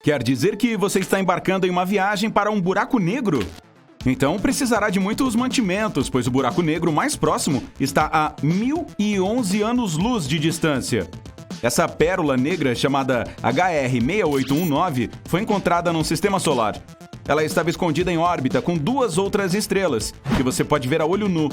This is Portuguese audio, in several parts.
Quer dizer que você está embarcando em uma viagem para um buraco negro? Então precisará de muitos mantimentos, pois o buraco negro mais próximo está a 1.011 anos-luz de distância. Essa pérola negra, chamada HR6819, foi encontrada num sistema solar. Ela estava escondida em órbita com duas outras estrelas, que você pode ver a olho nu.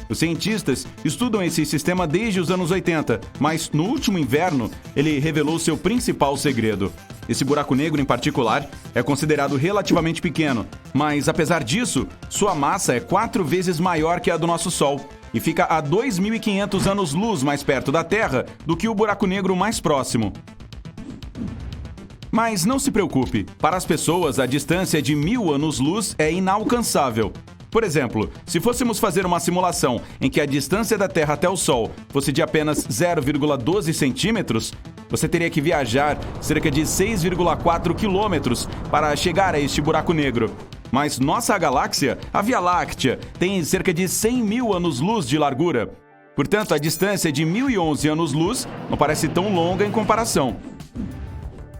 Os cientistas estudam esse sistema desde os anos 80, mas no último inverno ele revelou seu principal segredo. Esse buraco negro, em particular, é considerado relativamente pequeno, mas apesar disso, sua massa é 4 vezes maior que a do nosso Sol e fica a 2.500 anos-luz mais perto da Terra do que o buraco negro mais próximo. Mas não se preocupe, para as pessoas a distância de 1.000 anos-luz é inalcançável. Por exemplo, se fôssemos fazer uma simulação em que a distância da Terra até o Sol fosse de apenas 0,12 centímetros, você teria que viajar cerca de 6,4 quilômetros para chegar a este buraco negro. Mas nossa galáxia, a Via Láctea, tem cerca de 100.000 anos-luz de largura. Portanto, a distância de 1.011 anos-luz não parece tão longa em comparação.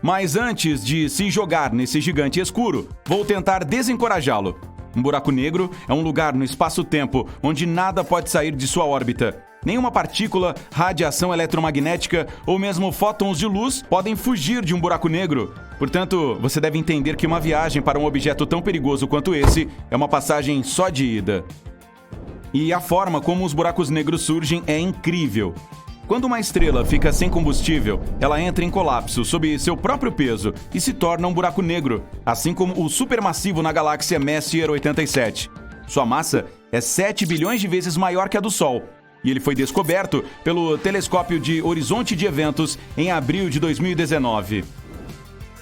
Mas antes de se jogar nesse gigante escuro, vou tentar desencorajá-lo. Um buraco negro é um lugar no espaço-tempo onde nada pode sair de sua órbita. Nenhuma partícula, radiação eletromagnética ou mesmo fótons de luz podem fugir de um buraco negro. Portanto, você deve entender que uma viagem para um objeto tão perigoso quanto esse é uma passagem só de ida. E a forma como os buracos negros surgem é incrível. Quando uma estrela fica sem combustível, ela entra em colapso sob seu próprio peso e se torna um buraco negro, assim como o supermassivo na galáxia Messier 87. Sua massa é 7 bilhões de vezes maior que a do Sol, e ele foi descoberto pelo telescópio de Horizonte de Eventos em abril de 2019.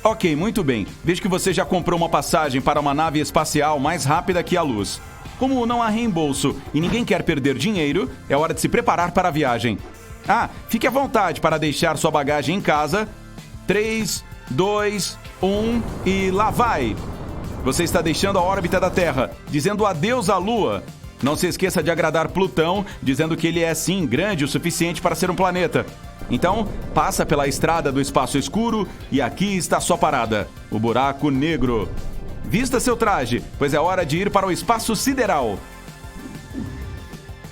Ok, muito bem. Vejo que você já comprou uma passagem para uma nave espacial mais rápida que a luz. Como não há reembolso e ninguém quer perder dinheiro, é hora de se preparar para a viagem. Fique à vontade para deixar sua bagagem em casa. 3, 2, 1 e lá vai! Você está deixando a órbita da Terra, dizendo adeus à Lua. Não se esqueça de agradar Plutão, dizendo que ele é sim grande o suficiente para ser um planeta. Então, passa pela estrada do espaço escuro e aqui está sua parada, o buraco negro. Vista seu traje, pois é hora de ir para o espaço sideral.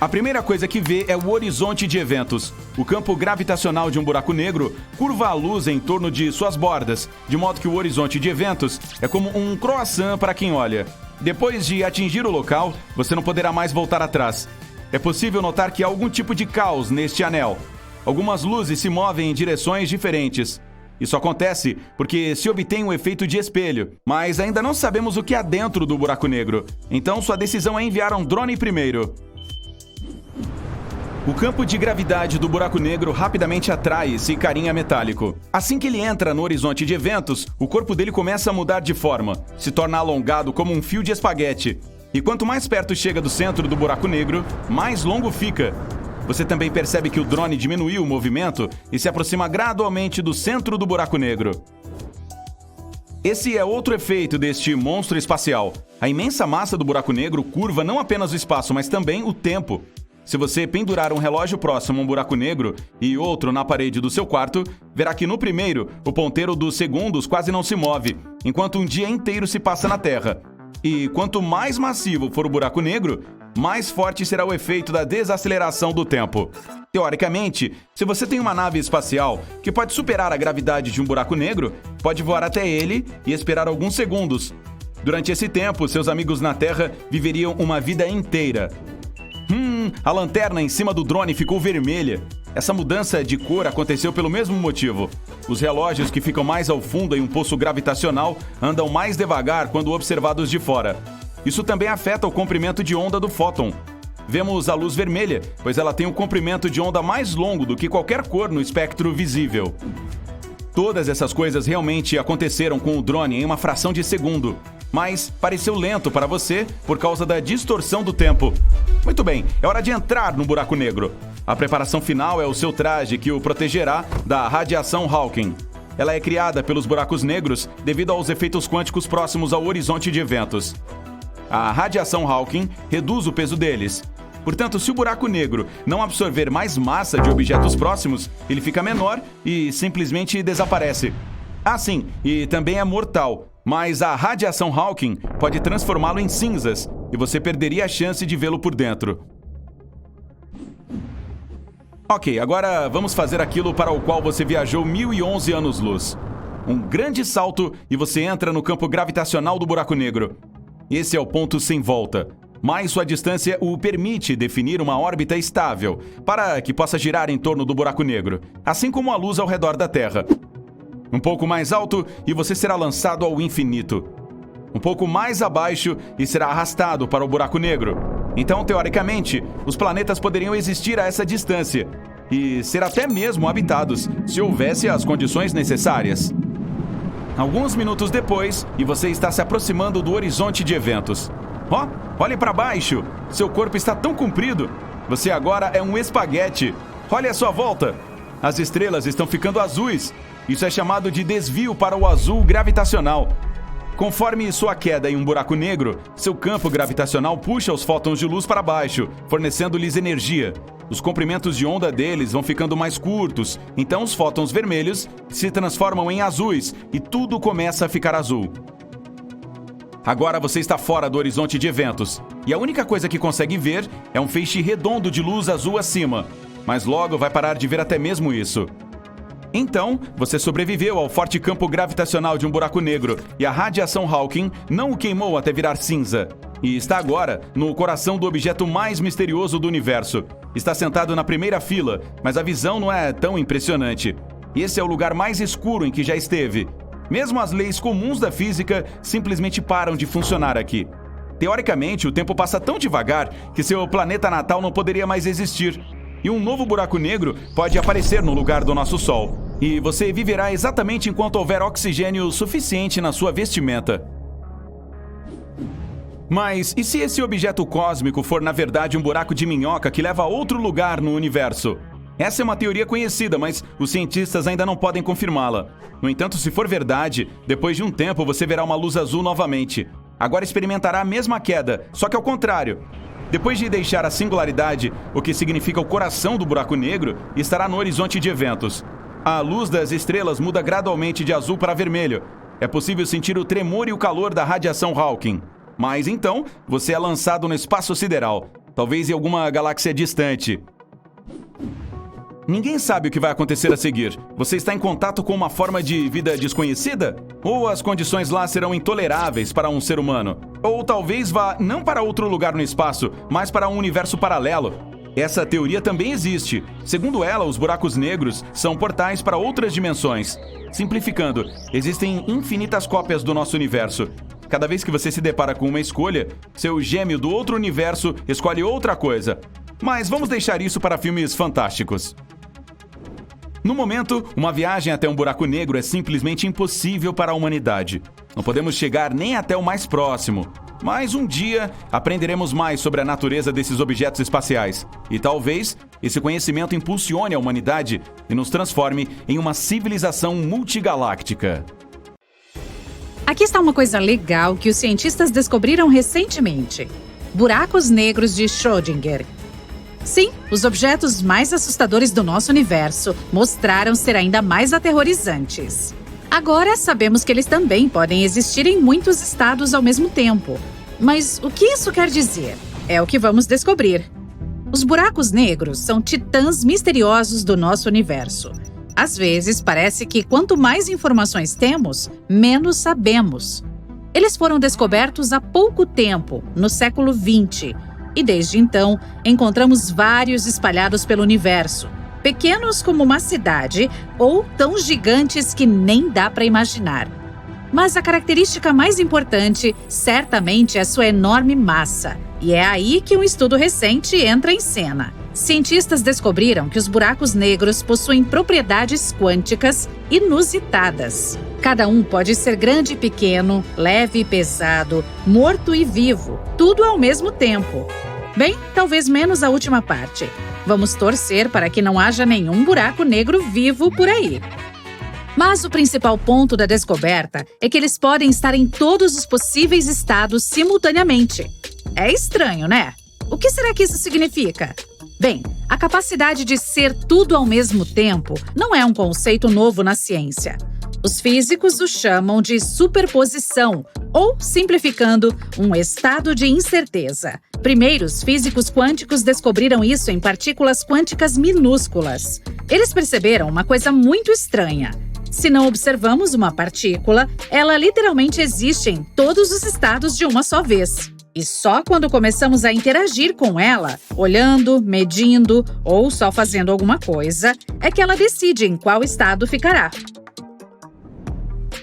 A primeira coisa que vê é o horizonte de eventos. O campo gravitacional de um buraco negro curva a luz em torno de suas bordas, de modo que o horizonte de eventos é como um croissant para quem olha. Depois de atingir o local, você não poderá mais voltar atrás. É possível notar que há algum tipo de caos neste anel. Algumas luzes se movem em direções diferentes. Isso acontece porque se obtém um efeito de espelho, mas ainda não sabemos o que há dentro do buraco negro. Então sua decisão é enviar um drone primeiro. O campo de gravidade do buraco negro rapidamente atrai esse carinha metálico. Assim que ele entra no horizonte de eventos, o corpo dele começa a mudar de forma, se torna alongado como um fio de espaguete. E quanto mais perto chega do centro do buraco negro, mais longo fica. Você também percebe que o drone diminuiu o movimento e se aproxima gradualmente do centro do buraco negro. Esse é outro efeito deste monstro espacial. A imensa massa do buraco negro curva não apenas o espaço, mas também o tempo. Se você pendurar um relógio próximo a um buraco negro e outro na parede do seu quarto, verá que no primeiro, o ponteiro dos segundos quase não se move, enquanto um dia inteiro se passa na Terra. E quanto mais massivo for o buraco negro, mais forte será o efeito da desaceleração do tempo. Teoricamente, se você tem uma nave espacial que pode superar a gravidade de um buraco negro, pode voar até ele e esperar alguns segundos. Durante esse tempo, seus amigos na Terra viveriam uma vida inteira. A lanterna em cima do drone ficou vermelha. Essa mudança de cor aconteceu pelo mesmo motivo. Os relógios que ficam mais ao fundo em um poço gravitacional andam mais devagar quando observados de fora. Isso também afeta o comprimento de onda do fóton. Vemos a luz vermelha, pois ela tem um comprimento de onda mais longo do que qualquer cor no espectro visível. Todas essas coisas realmente aconteceram com o drone em uma fração de segundo. Mas pareceu lento para você por causa da distorção do tempo. Muito bem, é hora de entrar no buraco negro. A preparação final é o seu traje que o protegerá da radiação Hawking. Ela é criada pelos buracos negros devido aos efeitos quânticos próximos ao horizonte de eventos. A radiação Hawking reduz o peso deles. Portanto, se o buraco negro não absorver mais massa de objetos próximos, ele fica menor e simplesmente desaparece. Ah, sim, e também é mortal, mas a radiação Hawking pode transformá-lo em cinzas e você perderia a chance de vê-lo por dentro. Ok, agora vamos fazer aquilo para o qual você viajou 1011 anos-luz. Um grande salto e você entra no campo gravitacional do buraco negro. Esse é o ponto sem volta, mas sua distância o permite definir uma órbita estável para que possa girar em torno do buraco negro, assim como a luz ao redor da Terra. Um pouco mais alto e você será lançado ao infinito. Um pouco mais abaixo e será arrastado para o buraco negro. Então, teoricamente, os planetas poderiam existir a essa distância e ser até mesmo habitados, se houvesse as condições necessárias. Alguns minutos depois, e você está se aproximando do horizonte de eventos. Olhe para baixo! Seu corpo está tão comprido! Você agora é um espaguete! Olhe à sua volta! As estrelas estão ficando azuis! Isso é chamado de desvio para o azul gravitacional. Conforme sua queda em um buraco negro, seu campo gravitacional puxa os fótons de luz para baixo, fornecendo-lhes energia. Os comprimentos de onda deles vão ficando mais curtos, então os fótons vermelhos se transformam em azuis e tudo começa a ficar azul. Agora você está fora do horizonte de eventos, e a única coisa que consegue ver é um feixe redondo de luz azul acima, mas logo vai parar de ver até mesmo isso. Então, você sobreviveu ao forte campo gravitacional de um buraco negro e a radiação Hawking não o queimou até virar cinza. E está agora no coração do objeto mais misterioso do universo. Está sentado na primeira fila, mas a visão não é tão impressionante. Esse é o lugar mais escuro em que já esteve. Mesmo as leis comuns da física simplesmente param de funcionar aqui. Teoricamente, o tempo passa tão devagar que seu planeta natal não poderia mais existir. E um novo buraco negro pode aparecer no lugar do nosso Sol. E você viverá exatamente enquanto houver oxigênio suficiente na sua vestimenta. Mas e se esse objeto cósmico for na verdade um buraco de minhoca que leva a outro lugar no universo? Essa é uma teoria conhecida, mas os cientistas ainda não podem confirmá-la. No entanto, se for verdade, depois de um tempo você verá uma luz azul novamente. Agora experimentará a mesma queda, só que ao contrário. Depois de deixar a singularidade, o que significa o coração do buraco negro, estará no horizonte de eventos. A luz das estrelas muda gradualmente de azul para vermelho. É possível sentir o tremor e o calor da radiação Hawking. Mas então, você é lançado no espaço sideral, talvez em alguma galáxia distante. Ninguém sabe o que vai acontecer a seguir. Você está em contato com uma forma de vida desconhecida? Ou as condições lá serão intoleráveis para um ser humano? Ou talvez vá não para outro lugar no espaço, mas para um universo paralelo? Essa teoria também existe. Segundo ela, os buracos negros são portais para outras dimensões. Simplificando, existem infinitas cópias do nosso universo. Cada vez que você se depara com uma escolha, seu gêmeo do outro universo escolhe outra coisa. Mas vamos deixar isso para filmes fantásticos. No momento, uma viagem até um buraco negro é simplesmente impossível para a humanidade. Não podemos chegar nem até o mais próximo. Mas um dia aprenderemos mais sobre a natureza desses objetos espaciais. E talvez esse conhecimento impulsione a humanidade e nos transforme em uma civilização multigaláctica. Aqui está uma coisa legal que os cientistas descobriram recentemente: buracos negros de Schrödinger. Sim, os objetos mais assustadores do nosso universo mostraram ser ainda mais aterrorizantes. Agora sabemos que eles também podem existir em muitos estados ao mesmo tempo. Mas o que isso quer dizer? É o que vamos descobrir. Os buracos negros são titãs misteriosos do nosso universo. Às vezes, parece que quanto mais informações temos, menos sabemos. Eles foram descobertos há pouco tempo, no século XX, e desde então encontramos vários espalhados pelo universo, pequenos como uma cidade ou tão gigantes que nem dá para imaginar. Mas a característica mais importante, certamente, é sua enorme massa. E é aí que um estudo recente entra em cena. Cientistas descobriram que os buracos negros possuem propriedades quânticas inusitadas. Cada um pode ser grande e pequeno, leve e pesado, morto e vivo, tudo ao mesmo tempo. Bem, talvez menos a última parte. Vamos torcer para que não haja nenhum buraco negro vivo por aí. Mas o principal ponto da descoberta é que eles podem estar em todos os possíveis estados simultaneamente. É estranho, né? O que será que isso significa? Bem, a capacidade de ser tudo ao mesmo tempo não é um conceito novo na ciência. Os físicos o chamam de superposição, ou, simplificando, um estado de incerteza. Primeiro, os físicos quânticos descobriram isso em partículas quânticas minúsculas. Eles perceberam uma coisa muito estranha. Se não observamos uma partícula, ela literalmente existe em todos os estados de uma só vez. E só quando começamos a interagir com ela, olhando, medindo ou só fazendo alguma coisa, é que ela decide em qual estado ficará.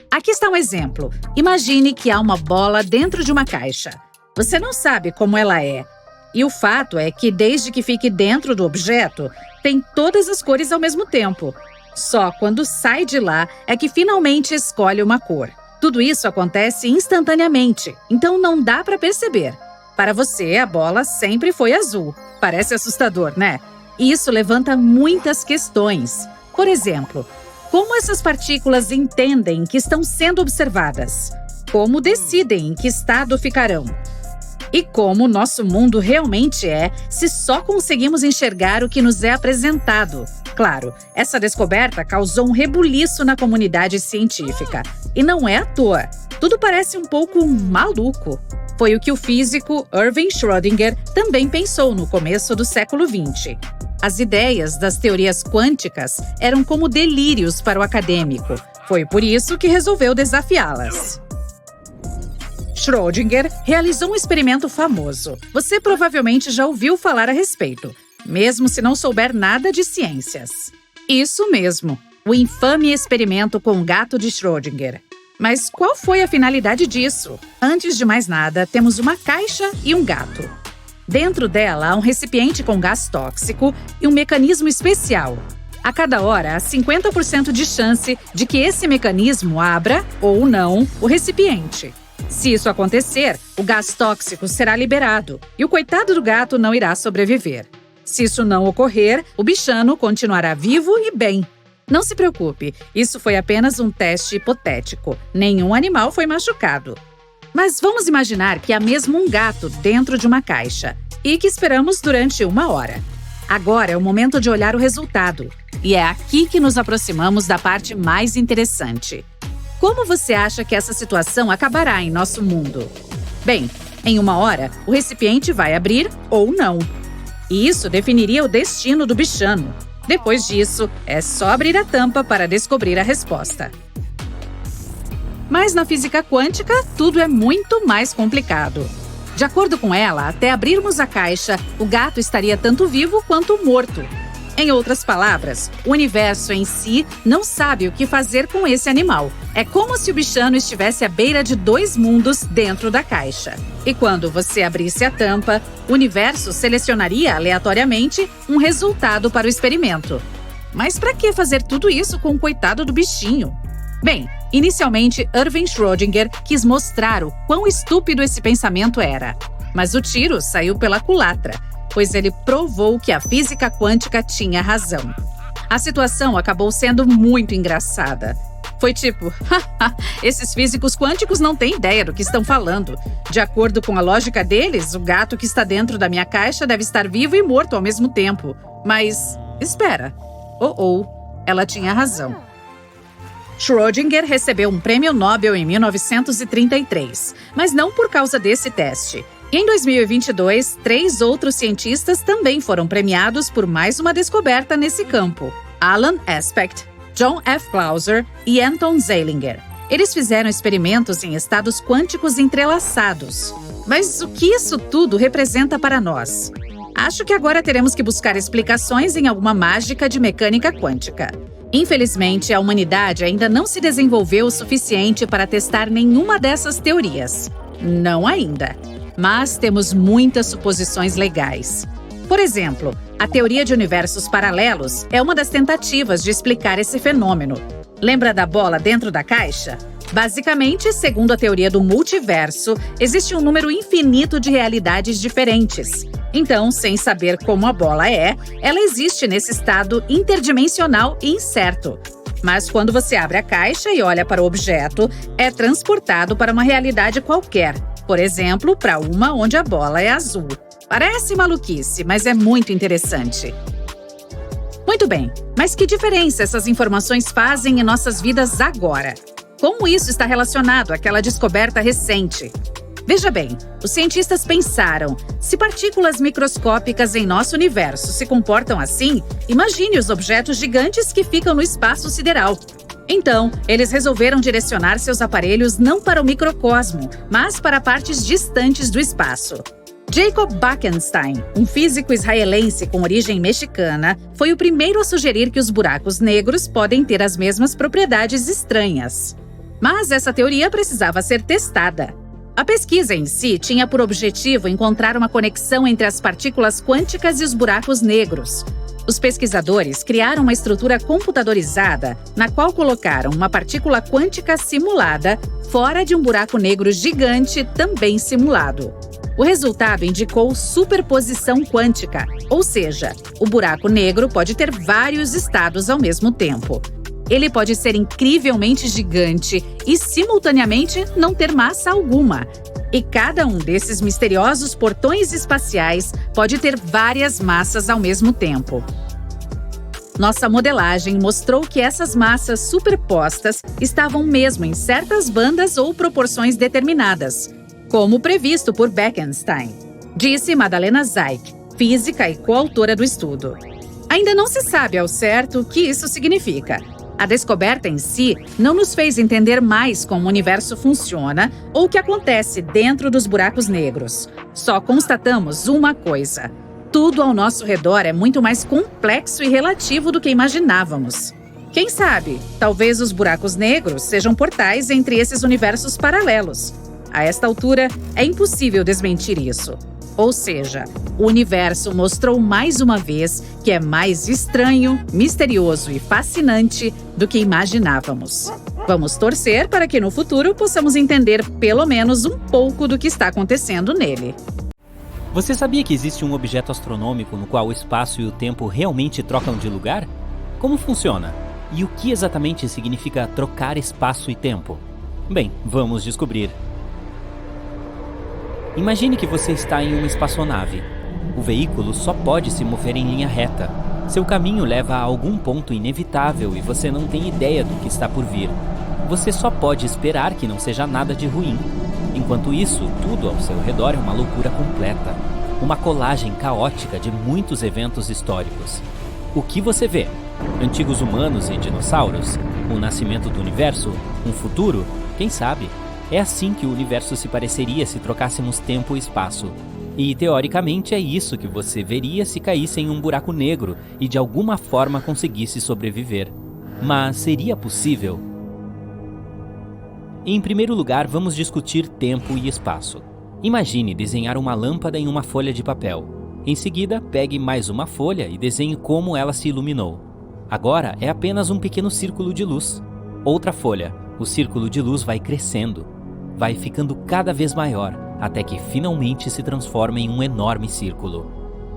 Aqui está um exemplo. Imagine que há uma bola dentro de uma caixa. Você não sabe como ela é. E o fato é que, desde que fique dentro do objeto, tem todas as cores ao mesmo tempo. Só quando sai de lá é que finalmente escolhe uma cor. Tudo isso acontece instantaneamente, então não dá para perceber. Para você, a bola sempre foi azul. Parece assustador, né? E isso levanta muitas questões. Por exemplo, como essas partículas entendem que estão sendo observadas? Como decidem em que estado ficarão? E como o nosso mundo realmente é, se só conseguimos enxergar o que nos é apresentado? Claro, essa descoberta causou um rebuliço na comunidade científica. E não é à toa. Tudo parece um pouco maluco. Foi o que o físico Erwin Schrödinger também pensou no começo do século XX. As ideias das teorias quânticas eram como delírios para o acadêmico. Foi por isso que resolveu desafiá-las. Schrödinger realizou um experimento famoso. Você provavelmente já ouviu falar a respeito, mesmo se não souber nada de ciências. Isso mesmo, o infame experimento com o gato de Schrödinger. Mas qual foi a finalidade disso? Antes de mais nada, temos uma caixa e um gato. Dentro dela há um recipiente com gás tóxico e um mecanismo especial. A cada hora, há 50% de chance de que esse mecanismo abra, ou não, o recipiente. Se isso acontecer, o gás tóxico será liberado e o coitado do gato não irá sobreviver. Se isso não ocorrer, o bichano continuará vivo e bem. Não se preocupe, isso foi apenas um teste hipotético. Nenhum animal foi machucado. Mas vamos imaginar que há mesmo um gato dentro de uma caixa e que esperamos durante 1 hora. Agora é o momento de olhar o resultado. E é aqui que nos aproximamos da parte mais interessante. Como você acha que essa situação acabará em nosso mundo? Bem, em 1 hora, o recipiente vai abrir ou não. E isso definiria o destino do bichano. Depois disso, é só abrir a tampa para descobrir a resposta. Mas na física quântica, tudo é muito mais complicado. De acordo com ela, até abrirmos a caixa, o gato estaria tanto vivo quanto morto. Em outras palavras, o universo em si não sabe o que fazer com esse animal. É como se o bichano estivesse à beira de 2 mundos dentro da caixa. E quando você abrisse a tampa, o universo selecionaria aleatoriamente um resultado para o experimento. Mas para que fazer tudo isso com o coitado do bichinho? Bem, inicialmente, Erwin Schrödinger quis mostrar o quão estúpido esse pensamento era. Mas o tiro saiu pela culatra, pois ele provou que a física quântica tinha razão. A situação acabou sendo muito engraçada. Foi tipo, esses físicos quânticos não têm ideia do que estão falando. De acordo com a lógica deles, o gato que está dentro da minha caixa deve estar vivo e morto ao mesmo tempo. Mas, espera. Ela tinha razão. Schrödinger recebeu um prêmio Nobel em 1933, mas não por causa desse teste. Em 2022, 3 outros cientistas também foram premiados por mais uma descoberta nesse campo: Alan Aspect, John F. Clauser e Anton Zeilinger. Eles fizeram experimentos em estados quânticos entrelaçados. Mas o que isso tudo representa para nós? Acho que agora teremos que buscar explicações em alguma mágica de mecânica quântica. Infelizmente, a humanidade ainda não se desenvolveu o suficiente para testar nenhuma dessas teorias. Não ainda. Mas temos muitas suposições legais. Por exemplo, a teoria de universos paralelos é uma das tentativas de explicar esse fenômeno. Lembra da bola dentro da caixa? Basicamente, segundo a teoria do multiverso, existe um número infinito de realidades diferentes. Então, sem saber como a bola é, ela existe nesse estado interdimensional e incerto. Mas quando você abre a caixa e olha para o objeto, é transportado para uma realidade qualquer. Por exemplo, para uma onde a bola é azul. Parece maluquice, mas é muito interessante. Muito bem, mas que diferença essas informações fazem em nossas vidas agora? Como isso está relacionado àquela descoberta recente? Veja bem, os cientistas pensaram, se partículas microscópicas em nosso universo se comportam assim, imagine os objetos gigantes que ficam no espaço sideral. Então, eles resolveram direcionar seus aparelhos não para o microcosmo, mas para partes distantes do espaço. Jacob Bekenstein, um físico israelense com origem mexicana, foi o primeiro a sugerir que os buracos negros podem ter as mesmas propriedades estranhas. Mas essa teoria precisava ser testada. A pesquisa em si tinha por objetivo encontrar uma conexão entre as partículas quânticas e os buracos negros. Os pesquisadores criaram uma estrutura computadorizada na qual colocaram uma partícula quântica simulada fora de um buraco negro gigante também simulado. O resultado indicou superposição quântica, ou seja, o buraco negro pode ter vários estados ao mesmo tempo. Ele pode ser incrivelmente gigante e, simultaneamente, não ter massa alguma. E cada um desses misteriosos portões espaciais pode ter várias massas ao mesmo tempo. Nossa modelagem mostrou que essas massas superpostas estavam mesmo em certas bandas ou proporções determinadas, como previsto por Bekenstein, disse Madalena Zeik, física e coautora do estudo. Ainda não se sabe ao certo o que isso significa. A descoberta em si não nos fez entender mais como o universo funciona ou o que acontece dentro dos buracos negros. Só constatamos uma coisa: tudo ao nosso redor é muito mais complexo e relativo do que imaginávamos. Quem sabe, talvez os buracos negros sejam portais entre esses universos paralelos. A esta altura, é impossível desmentir isso. Ou seja, o universo mostrou mais uma vez que é mais estranho, misterioso e fascinante do que imaginávamos. Vamos torcer para que no futuro possamos entender pelo menos um pouco do que está acontecendo nele. Você sabia que existe um objeto astronômico no qual o espaço e o tempo realmente trocam de lugar? Como funciona? E o que exatamente significa trocar espaço e tempo? Bem, vamos descobrir. Imagine que você está em uma espaçonave. O veículo só pode se mover em linha reta. Seu caminho leva a algum ponto inevitável e você não tem ideia do que está por vir. Você só pode esperar que não seja nada de ruim. Enquanto isso, tudo ao seu redor é uma loucura completa. Uma colagem caótica de muitos eventos históricos. O que você vê? Antigos humanos e dinossauros? O nascimento do universo? Um futuro? Quem sabe? É assim que o universo se pareceria se trocássemos tempo e espaço. E, teoricamente, é isso que você veria se caísse em um buraco negro e de alguma forma conseguisse sobreviver. Mas seria possível? Em primeiro lugar, vamos discutir tempo e espaço. Imagine desenhar uma lâmpada em uma folha de papel. Em seguida, pegue mais uma folha e desenhe como ela se iluminou. Agora é apenas um pequeno círculo de luz. Outra folha. O círculo de luz vai crescendo. Vai ficando cada vez maior, até que finalmente se transforma em um enorme círculo.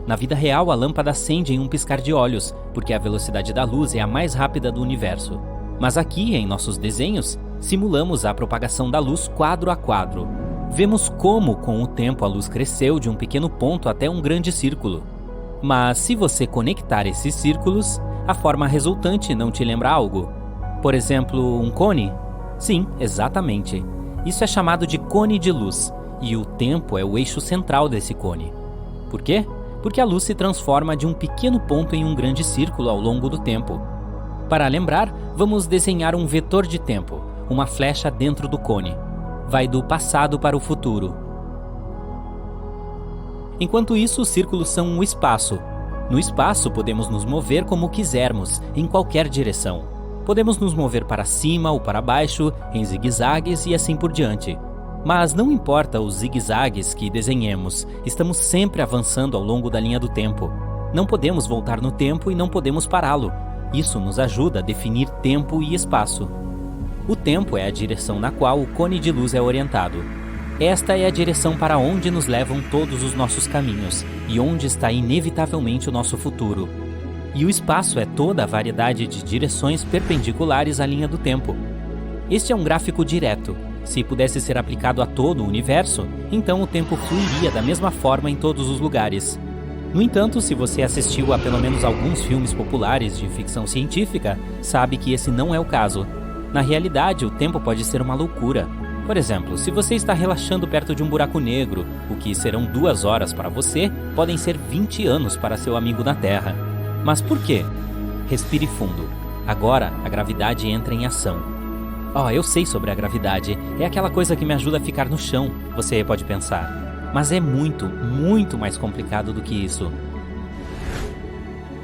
Na vida real, a lâmpada acende em um piscar de olhos, porque a velocidade da luz é a mais rápida do universo. Mas aqui, em nossos desenhos, simulamos a propagação da luz quadro a quadro. Vemos como, com o tempo, a luz cresceu de um pequeno ponto até um grande círculo. Mas se você conectar esses círculos, a forma resultante não te lembra algo? Por exemplo, um cone? Sim, exatamente. Isso é chamado de cone de luz, e o tempo é o eixo central desse cone. Por quê? Porque a luz se transforma de um pequeno ponto em um grande círculo ao longo do tempo. Para lembrar, vamos desenhar um vetor de tempo, uma flecha dentro do cone. Vai do passado para o futuro. Enquanto isso, os círculos são o espaço. No espaço, podemos nos mover como quisermos, em qualquer direção. Podemos nos mover para cima ou para baixo, em zigue-zagues e assim por diante. Mas não importa os zigue-zagues que desenhemos, estamos sempre avançando ao longo da linha do tempo. Não podemos voltar no tempo e não podemos pará-lo. Isso nos ajuda a definir tempo e espaço. O tempo é a direção na qual o cone de luz é orientado. Esta é a direção para onde nos levam todos os nossos caminhos e onde está inevitavelmente o nosso futuro. E o espaço é toda a variedade de direções perpendiculares à linha do tempo. Este é um gráfico direto. Se pudesse ser aplicado a todo o universo, então o tempo fluiria da mesma forma em todos os lugares. No entanto, se você assistiu a pelo menos alguns filmes populares de ficção científica, sabe que esse não é o caso. Na realidade, o tempo pode ser uma loucura. Por exemplo, se você está relaxando perto de um buraco negro, o que serão 2 horas para você, podem ser 20 anos para seu amigo na Terra. Mas por quê? Respire fundo. Agora, a gravidade entra em ação. Eu sei sobre a gravidade. É aquela coisa que me ajuda a ficar no chão, você pode pensar. Mas é muito, muito mais complicado do que isso.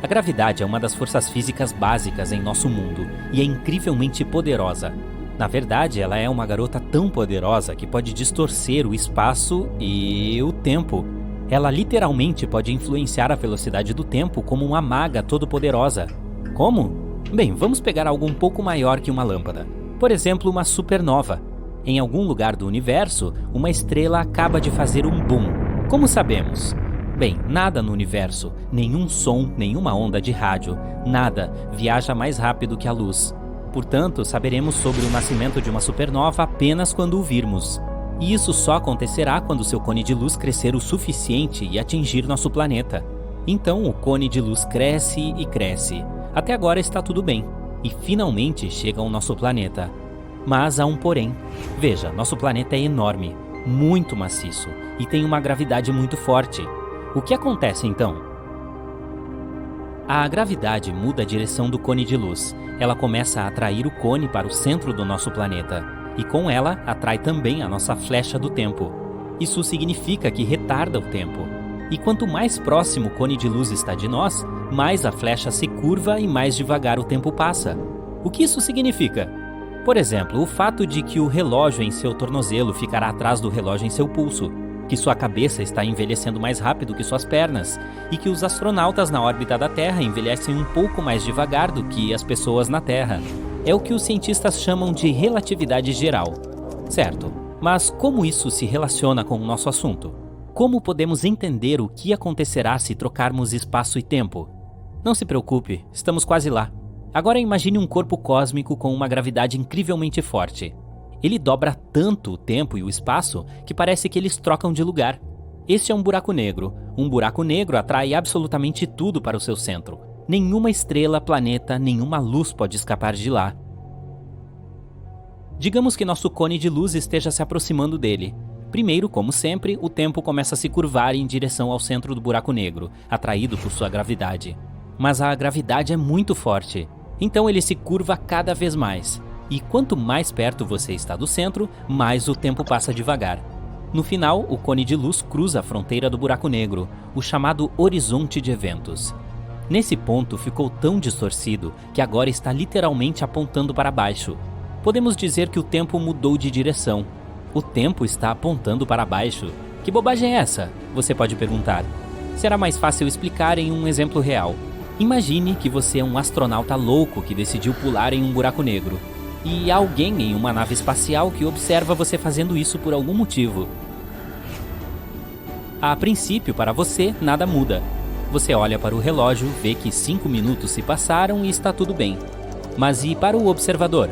A gravidade é uma das forças físicas básicas em nosso mundo e é incrivelmente poderosa. Na verdade, ela é uma garota tão poderosa que pode distorcer o espaço e o tempo. Ela literalmente pode influenciar a velocidade do tempo como uma maga todo-poderosa. Como? Bem, vamos pegar algo um pouco maior que uma lâmpada. Por exemplo, uma supernova. Em algum lugar do universo, uma estrela acaba de fazer um boom. Como sabemos? Bem, nada no universo, nenhum som, nenhuma onda de rádio, nada viaja mais rápido que a luz. Portanto, saberemos sobre o nascimento de uma supernova apenas quando o virmos. E isso só acontecerá quando seu cone de luz crescer o suficiente e atingir nosso planeta. Então, o cone de luz cresce e cresce. Até agora está tudo bem. E finalmente chega ao nosso planeta. Mas há um porém. Veja, nosso planeta é enorme, muito maciço e tem uma gravidade muito forte. O que acontece então? A gravidade muda a direção do cone de luz. Ela começa a atrair o cone para o centro do nosso planeta. E com ela, atrai também a nossa flecha do tempo. Isso significa que retarda o tempo. E quanto mais próximo o cone de luz está de nós, mais a flecha se curva e mais devagar o tempo passa. O que isso significa? Por exemplo, o fato de que o relógio em seu tornozelo ficará atrás do relógio em seu pulso, que sua cabeça está envelhecendo mais rápido que suas pernas, e que os astronautas na órbita da Terra envelhecem um pouco mais devagar do que as pessoas na Terra. É o que os cientistas chamam de relatividade geral. Certo, mas como isso se relaciona com o nosso assunto? Como podemos entender o que acontecerá se trocarmos espaço e tempo? Não se preocupe, estamos quase lá. Agora imagine um corpo cósmico com uma gravidade incrivelmente forte. Ele dobra tanto o tempo e o espaço que parece que eles trocam de lugar. Este é um buraco negro. Um buraco negro atrai absolutamente tudo para o seu centro. Nenhuma estrela, planeta, nenhuma luz pode escapar de lá. Digamos que nosso cone de luz esteja se aproximando dele. Primeiro, como sempre, o tempo começa a se curvar em direção ao centro do buraco negro, atraído por sua gravidade. Mas a gravidade é muito forte. Então ele se curva cada vez mais. E quanto mais perto você está do centro, mais o tempo passa devagar. No final, o cone de luz cruza a fronteira do buraco negro, o chamado horizonte de eventos. Nesse ponto ficou tão distorcido que agora está literalmente apontando para baixo. Podemos dizer que o tempo mudou de direção. O tempo está apontando para baixo. Que bobagem é essa? Você pode perguntar. Será mais fácil explicar em um exemplo real. Imagine que você é um astronauta louco que decidiu pular em um buraco negro. E há alguém em uma nave espacial que observa você fazendo isso por algum motivo. A princípio, para você, nada muda. Você olha para o relógio, vê que 5 minutos se passaram e está tudo bem. Mas e para o observador?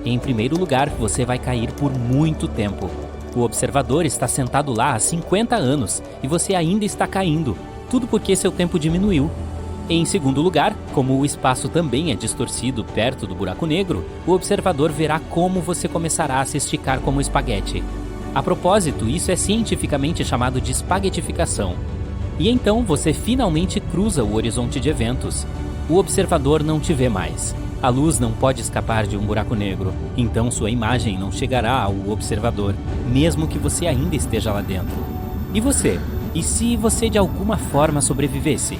Em primeiro lugar, você vai cair por muito tempo. O observador está sentado lá há 50 anos e você ainda está caindo. Tudo porque seu tempo diminuiu. Em segundo lugar, como o espaço também é distorcido perto do buraco negro, o observador verá como você começará a se esticar como espaguete. A propósito, isso é cientificamente chamado de espaguetificação. E então você finalmente cruza o horizonte de eventos. O observador não te vê mais. A luz não pode escapar de um buraco negro, então sua imagem não chegará ao observador, mesmo que você ainda esteja lá dentro. E você? E se você de alguma forma sobrevivesse?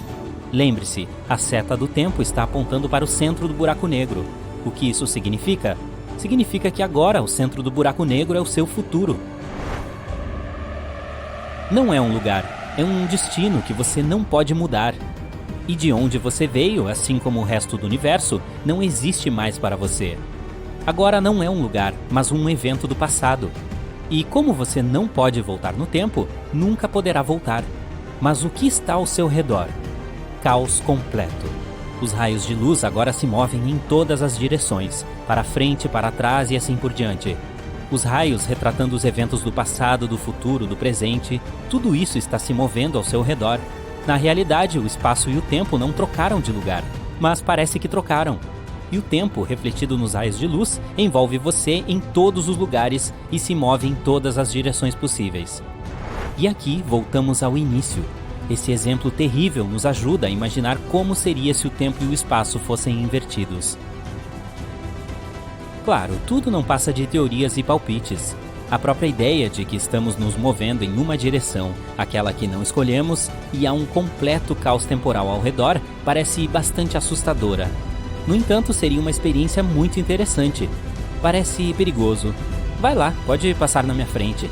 Lembre-se, a seta do tempo está apontando para o centro do buraco negro. O que isso significa? Significa que agora o centro do buraco negro é o seu futuro. Não é um lugar, é um destino que você não pode mudar. E de onde você veio, assim como o resto do universo, não existe mais para você. Agora não é um lugar, mas um evento do passado. E como você não pode voltar no tempo, nunca poderá voltar. Mas o que está ao seu redor? Caos completo. Os raios de luz agora se movem em todas as direções, para frente, para trás e assim por diante. Os raios retratando os eventos do passado, do futuro, do presente, tudo isso está se movendo ao seu redor. Na realidade, o espaço e o tempo não trocaram de lugar, mas parece que trocaram. E o tempo, refletido nos raios de luz, envolve você em todos os lugares e se move em todas as direções possíveis. E aqui voltamos ao início. Esse exemplo terrível nos ajuda a imaginar como seria se o tempo e o espaço fossem invertidos. Claro, tudo não passa de teorias e palpites. A própria ideia de que estamos nos movendo em uma direção, aquela que não escolhemos, e há um completo caos temporal ao redor, parece bastante assustadora. No entanto, seria uma experiência muito interessante. Parece perigoso. Vai lá, pode passar na minha frente.